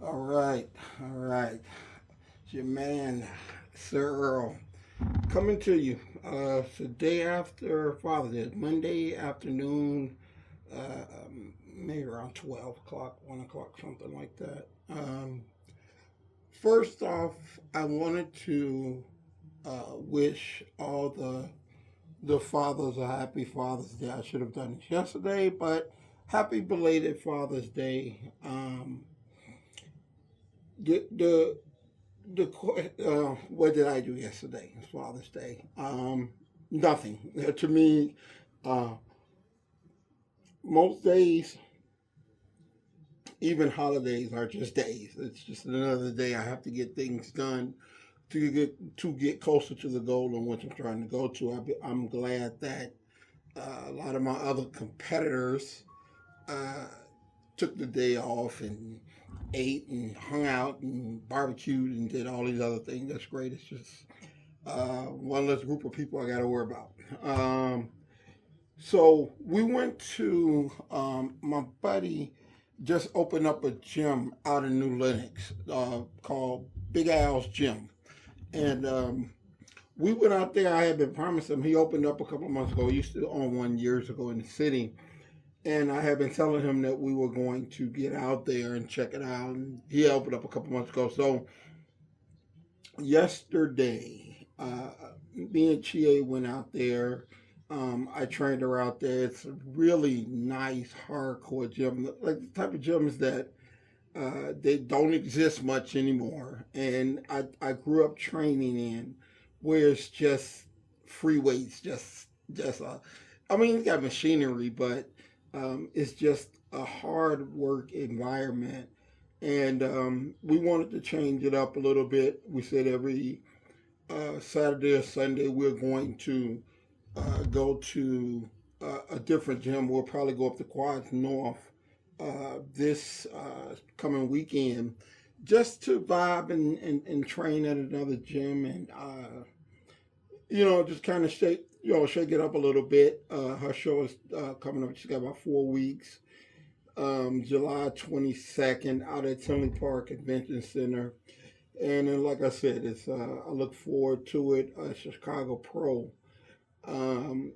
All right. It's your man, Sir-Earl, coming to you. It's the day after Father's Day, Monday afternoon, maybe around 12 o'clock, 1 o'clock, something like that. First off, I wanted to wish all the fathers a happy Father's Day. I should have done this yesterday, but happy belated Father's Day. The what did I do yesterday? It's Father's Day. Nothing. To me, uh, most days, even holidays, are just days. It's just another day. I have to get things done to get closer to the goal in which I'm trying to go to. I'm glad that a lot of my other competitors uh, took the day off and ate and hung out and barbecued and did all these other things. That's great. It's just one less group of people I got to worry about. So we went to my buddy just opened up a gym out in New Lenox called Big Al's Gym, and we went out there. I had been promised him. He opened up a couple of months ago. He used to own one years ago in the city, and I had been telling him that we were going to get out there and check it out. And he opened up a couple months ago. So yesterday, me and Chie went out there. I trained her out there. It's a really nice hardcore gym, like the type of gyms that they don't exist much anymore. And I grew up training in where it's just free weights, just I mean, it's got machinery, but it's just a hard work environment. And we wanted to change it up a little bit. We said every Saturday or Sunday we're going to go to a different gym. We'll probably go up the Quads North this coming weekend just to vibe and train at another gym and just kind of shake it up a little bit. Her show is coming up. She's got about 4 weeks. July 22nd out at Tinley Park Convention Center. And then, like I said, it's I look forward to it. Chicago Pro. Um,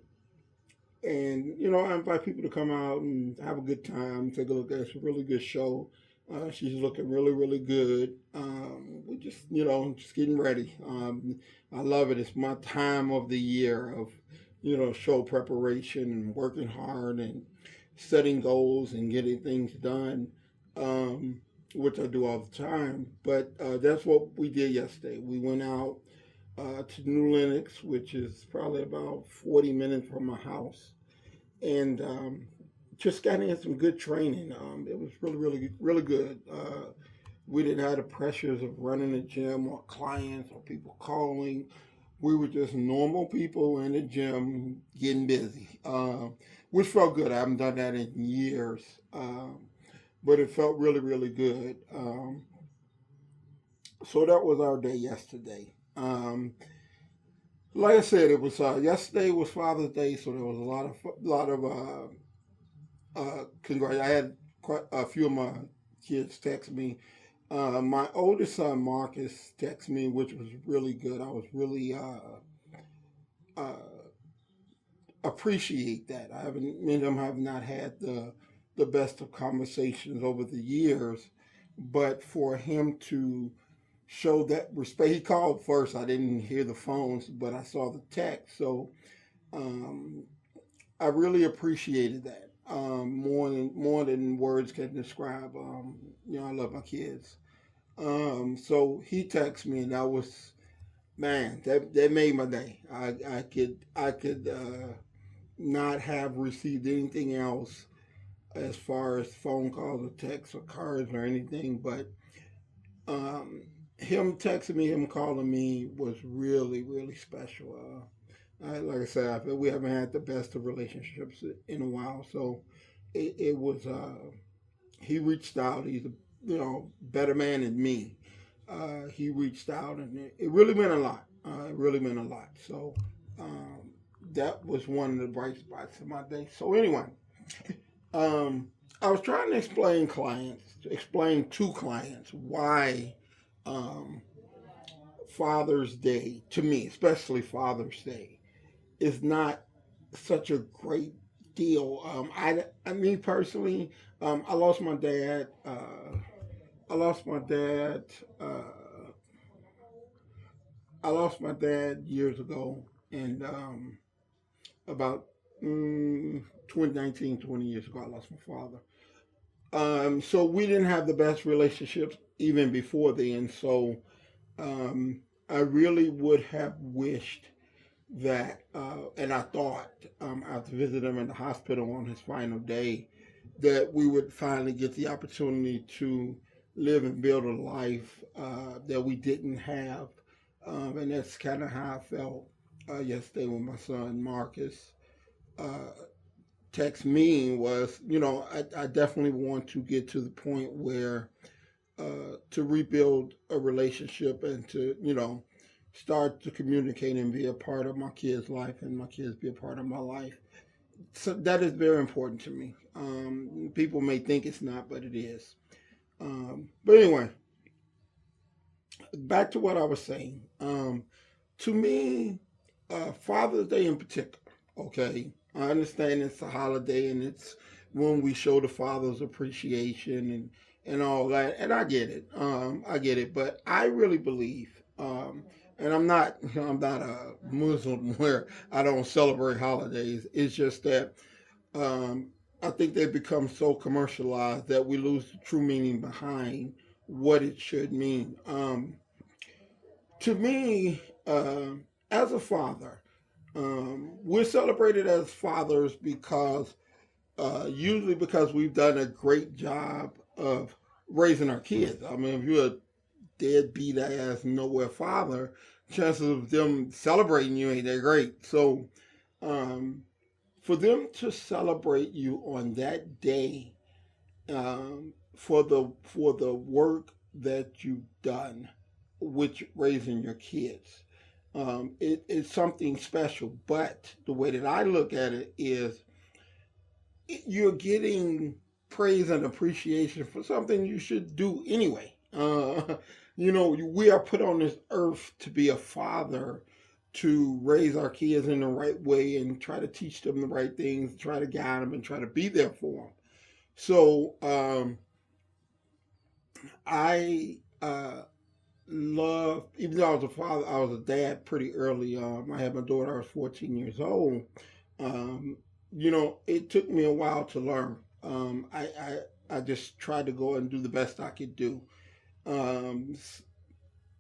and I invite people to come out and have a good time, take a look at it. It's a really good show. She's looking really, really good. We just getting ready. I love it. It's my time of the year of, show preparation and working hard and setting goals and getting things done, which I do all the time. But that's what we did yesterday. We went out to New Lenox, which is probably about 40 minutes from my house, and just got in some good training. It was really, really, really good. We didn't have the pressures of running the gym or clients or people calling. We were just normal people in the gym getting busy, which felt good. I haven't done that in years, but it felt really, really good. So that was our day yesterday. Like I said, it was yesterday was Father's Day, so there was a lot of congrats. I had quite a few of my kids text me. My oldest son Marcus texted me, which was really good. I was really uh, appreciate that. I haven't Me and him have not had the best of conversations over the years, but for him to show that respect, he called first. I didn't hear the phones, but I saw the text, so um, I really appreciated that. More than words can describe. I love my kids. So he texted me, and that was, man, that made my day. I could not have received anything else as far as phone calls or texts or cards or anything, but um, him texting me, him calling me was really, really special. Like I said, I feel we haven't had the best of relationships in a while, so it was. He reached out. He's a better man than me. He reached out, and it really meant a lot. It really meant a lot. So that was one of the bright spots of my day. So anyway, um, I was trying to explain to clients why um, Father's Day, to me, especially Father's Day, is not such a great deal. Me personally, I lost my dad. I lost my dad. Uh, I lost my dad years ago, and about 2019, 20 years ago, I lost my father. So we didn't have the best relationships even before then. So um, I really would have wished that, and I thought after visiting him in the hospital on his final day, that we would finally get the opportunity to live and build a life that we didn't have. And that's kind of how I felt yesterday when my son Marcus uh, text me was, I definitely want to get to the point where to rebuild a relationship and to, start to communicate and be a part of my kids' life and my kids be a part of my life. So that is very important to me. People may think it's not, but it is. But anyway, back to what I was saying. To me, Father's Day in particular, okay, I understand it's a holiday and it's when we show the father's appreciation and all that, and I get it, but I really believe, and I'm not a Muslim where I don't celebrate holidays. It's just that um, I think they've become so commercialized that we lose the true meaning behind what it should mean. To me, as a father, we're celebrated as fathers because usually because we've done a great job of raising our kids. I mean, if you're a deadbeat ass nowhere father, chances of them celebrating you ain't that great. So, um, for them to celebrate you on that day for the work that you've done with raising your kids. It's something special, but the way that I look at it is you're getting praise and appreciation for something you should do anyway. We are put on this earth to be a father, to raise our kids in the right way and try to teach them the right things, try to guide them, and try to be there for them. So I love, even though I was a father, I was a dad pretty early. I had my daughter, I was 14 years old. Um, it took me a while to learn. I just tried to go and do the best I could do. Um,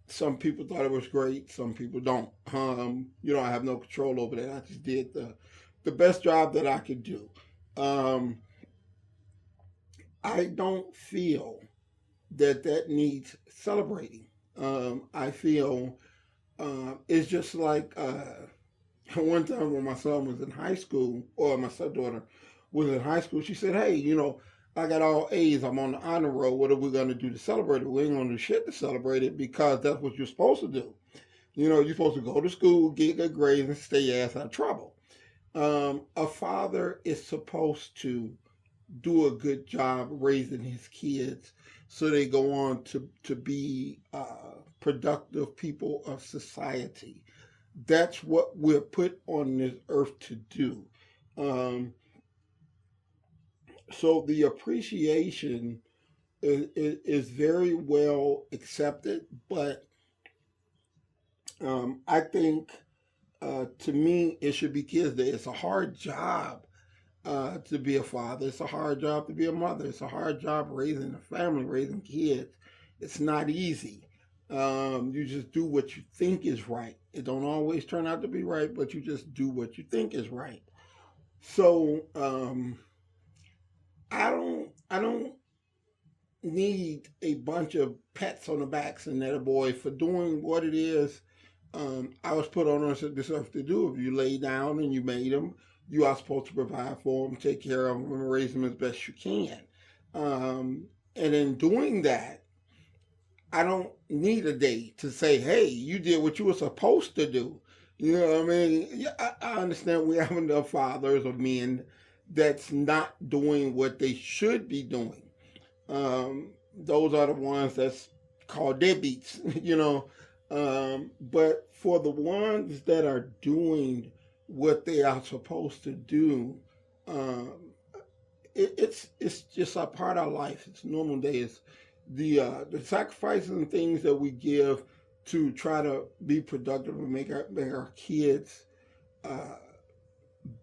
some people thought it was great, some people don't. I have no control over that. I just did the best job that I could do. Um, I don't feel that needs celebrating. I feel it's just like one time when my son was in high school, or my stepdaughter was in high school, she said, "Hey, I got all A's. I'm on the honor roll. What are we going to do to celebrate it? We ain't going to do shit to celebrate it because that's what you're supposed to do. You're supposed to go to school, get good grades, and stay your ass out of trouble. A father is supposed to do a good job raising his kids so they go on to be productive people of society. That's what we're put on this earth to do. Um, so the appreciation is very well accepted, but I think to me it should be kids that it's a hard job to be a father. It's a hard job to be a mother. It's a hard job raising a family, raising kids. It's not easy. You just do what you think is right. It don't always turn out to be right, but you just do what you think is right. So I don't need a bunch of pats on the backs and that boy for doing what it is I was put on this earth to do. If you lay down and you made them, you are supposed to provide for them, take care of them, and raise them as best you can. Um, and in doing that, I don't need a day to say, "Hey, you did what you were supposed to do." You know what I mean? Yeah, I understand we have enough fathers or men that's not doing what they should be doing. Those are the ones that's called deadbeats, you know. But for the ones that are doing what they are supposed to do, um, it's just a part of life. It's normal days. The sacrifices and things that we give to try to be productive and make our kids uh,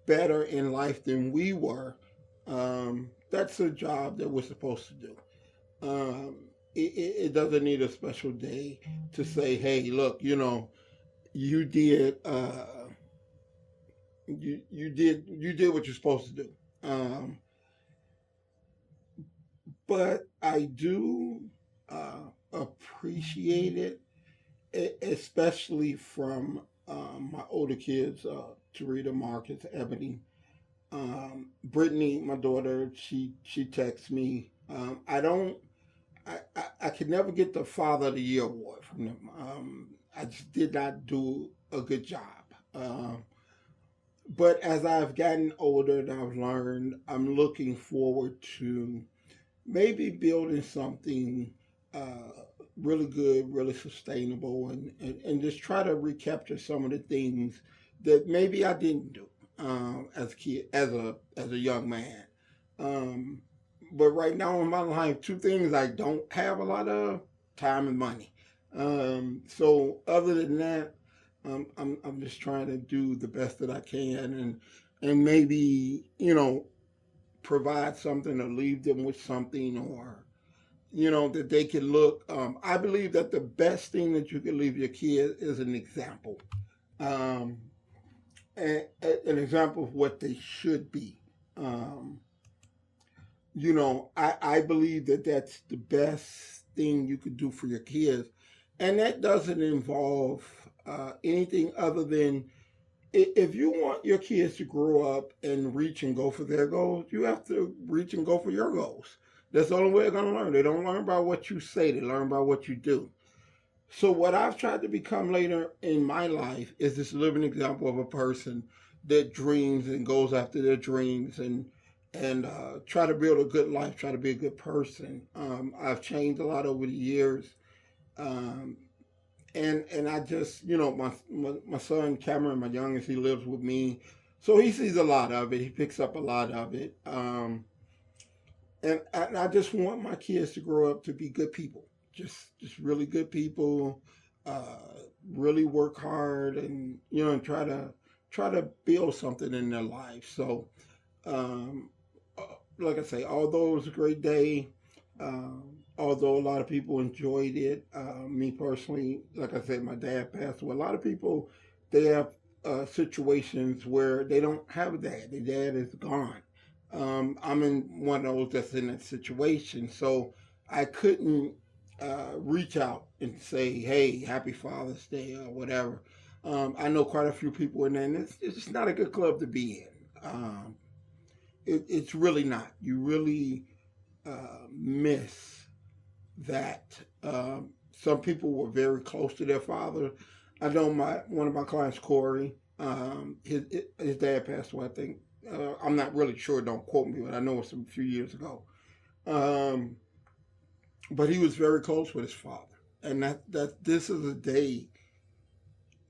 better in life than we were. That's a job that we're supposed to do. Um, it doesn't need a special day to say, hey, look, you know, you did you did what you're supposed to do. Um, but I do appreciate it, especially from my older kids, Tarita, Marcus, Ebony, Brittany, my daughter. She texts me. I don't. I could never get the Father of the Year award from them. I just did not do a good job. But as I've gotten older and I've learned, I'm looking forward to maybe building something uh, really good, really sustainable, and just try to recapture some of the things that maybe I didn't do as a kid, as a young man. Um, but right now in my life, two things I don't have a lot of: time and money. So other than that, I'm just trying to do the best that I can, and maybe, you know, provide something or leave them with something, or you know, that they can look. I believe that the best thing that you can leave your kid is an example, um, an example of what they should be. Um, you know, I believe that that's the best thing you could do for your kids, and that doesn't involve anything other than, if you want your kids to grow up and reach and go for their goals, you have to reach and go for your goals. That's the only way they're going to learn. They don't learn by what you say, they learn by what you do. So, what I've tried to become later in my life is this living example of a person that dreams and goes after their dreams, and try to build a good life, try to be a good person. I've changed a lot over the years. Um, and I just, you know, my son Cameron, my youngest, he lives with me, so he sees a lot of it. He picks up a lot of it, and I just want my kids to grow up to be good people, just really good people, uh, really work hard, and you know, and try to build something in their life. So, um, like I say, although it was a great day, although a lot of people enjoyed it, me personally, like I said, my dad passed away. A lot of people, they have situations where they don't have a dad. Their dad is gone. I'm in one of those that's in that situation, so I couldn't reach out and say, "Hey, Happy Father's Day" or whatever. I know quite a few people in there, and it's just not a good club to be in. It's really not. You really miss that. Some people were very close to their father. I know my one of my clients, Corey. His dad passed away. I think, I'm not really sure. Don't quote me, but I know it's a few years ago. Um, but he was very close with his father, and that this is a day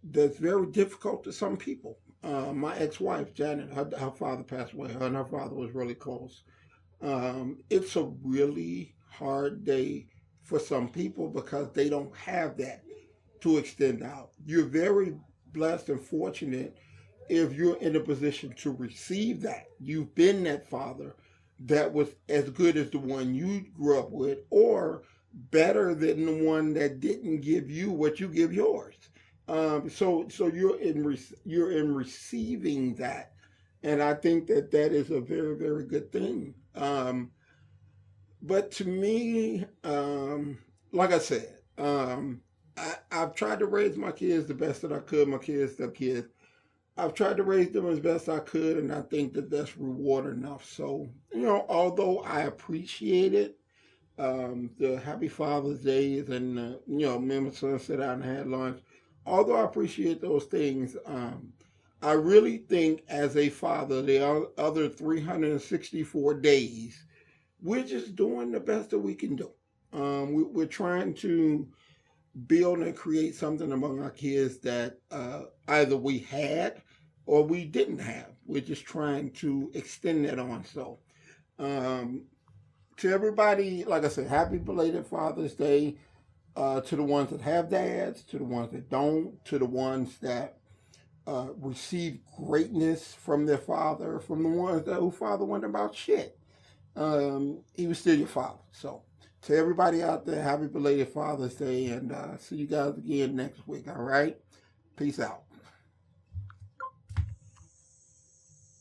that's very difficult to some people. My ex-wife Janet, her father passed away. Her and her father was really close. It's a really hard day for some people because they don't have that to extend out. You're very blessed and fortunate if you're in a position to receive that. You've been that father that was as good as the one you grew up with, or better than the one that didn't give you what you give yours. So you're in receiving that, and I think that that is a very, very good thing. But to me, like I said, I've tried to raise my kids the best that I could. My kids, their kids. I've tried to raise them as best I could, and I think that that's reward enough. So, you know, although I appreciate it, the Happy Father's Days, and you know, me and my son sat down and had lunch. Although I appreciate those things, I really think as a father, the other 364 days, we're just doing the best that we can do. We're trying to build and create something among our kids that either we had or we didn't have. We're just trying to extend that on. So, um, to everybody, like I said, happy belated Father's Day. To the ones that have dads, to the ones that don't, to the ones that receive greatness from their father, from the ones that who father wasn't about shit. He was still your father. So, to everybody out there, happy belated Father's Day, and see you guys again next week. All right, peace out.